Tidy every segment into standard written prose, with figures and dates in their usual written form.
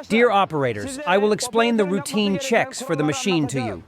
Dear operators, I will explain the routine checks for the machine to you.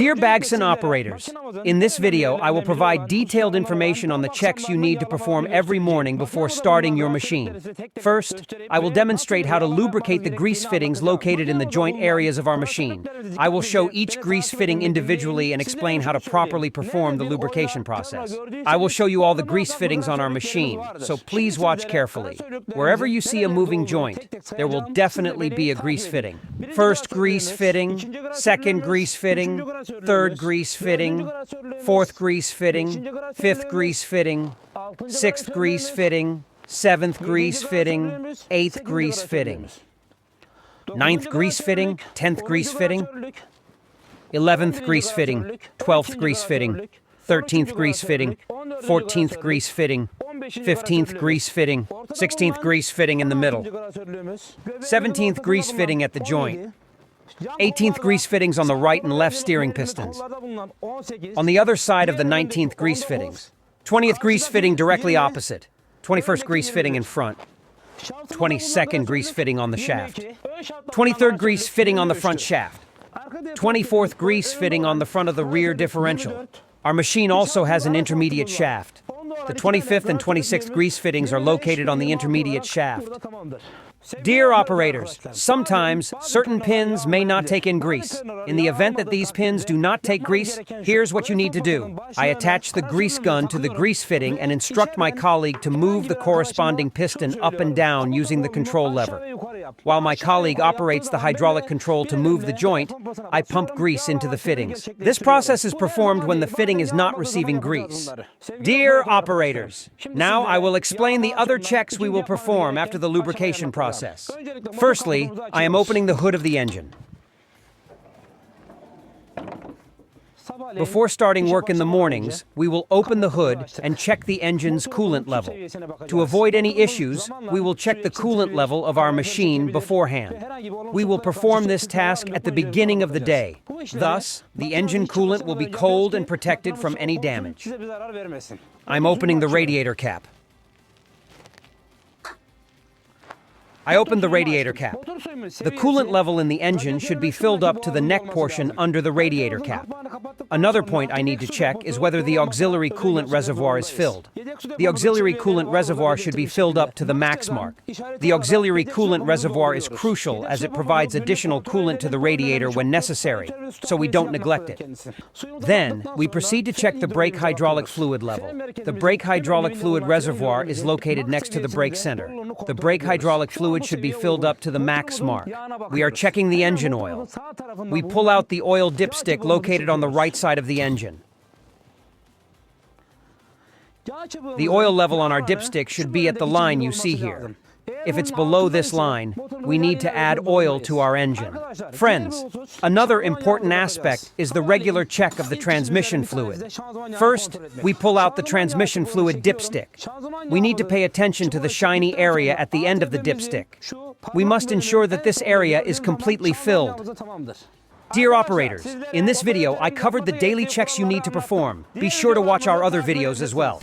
Dear BAGSAN operators, in this video I will provide detailed information on the checks you need to perform every morning before starting your machine. First, I will demonstrate how to lubricate the grease fittings located in the joint areas of our machine. I will show each grease fitting individually and explain how to properly perform the lubrication process. I will show you all the grease fittings on our machine, so please watch carefully. Wherever you see a moving joint, there will definitely be a grease fitting. First grease fitting, second grease fitting, third grease fitting, fourth grease fitting, fifth grease fitting, sixth grease fitting, seventh grease fitting, eighth grease fitting, ninth grease fitting, 10th grease fitting, 11th grease fitting, 12th grease fitting, 13th grease fitting, 14th grease fitting, 15th grease fitting, 16th grease fitting in the middle, 17th grease fitting at the joint, 18th grease fittings on the right and left steering pistons. On the other side of the 19th grease fittings. 20th grease fitting directly opposite. 21st grease fitting in front. 22nd grease fitting on the shaft. 23rd grease fitting on the front shaft. 24th grease fitting on the front of the rear differential. Our machine also has an intermediate shaft. The 25th and 26th grease fittings are located on the intermediate shaft. Dear operators, sometimes certain pins may not take in grease. In the event that these pins do not take grease, here's what you need to do. I attach the grease gun to the grease fitting and instruct my colleague to move the corresponding piston up and down using the control lever. While my colleague operates the hydraulic control to move the joint, I pump grease into the fittings. This process is performed when the fitting is not receiving grease. Dear operators, now I will explain the other checks we will perform after the lubrication process. Firstly, I am opening the hood of the engine. Before starting work in the mornings, we will open the hood and check the engine's coolant level. To avoid any issues, we will check the coolant level of our machine beforehand. We will perform this task at the beginning of the day. Thus, the engine coolant will be cold and protected from any damage. I'm opening the radiator cap. I opened the radiator cap. The coolant level in the engine should be filled up to the neck portion under the radiator cap. Another point I need to check is whether the auxiliary coolant reservoir is filled. The auxiliary coolant reservoir should be filled up to the max mark. The auxiliary coolant reservoir is crucial as it provides additional coolant to the radiator when necessary, so we don't neglect it. Then, we proceed to check the brake hydraulic fluid level. The brake hydraulic fluid reservoir is located next to the brake center. The brake hydraulic fluid should be filled up to the max mark. We are checking the engine oil. We pull out the oil dipstick located on the right side of the engine. The oil level on our dipstick should be at the line you see here. If it's below this line, we need to add oil to our engine. Friends, another important aspect is the regular check of the transmission fluid. First, we pull out the transmission fluid dipstick. We need to pay attention to the shiny area at the end of the dipstick. We must ensure that this area is completely filled. Dear operators, in this video I covered the daily checks you need to perform. Be sure to watch our other videos as well.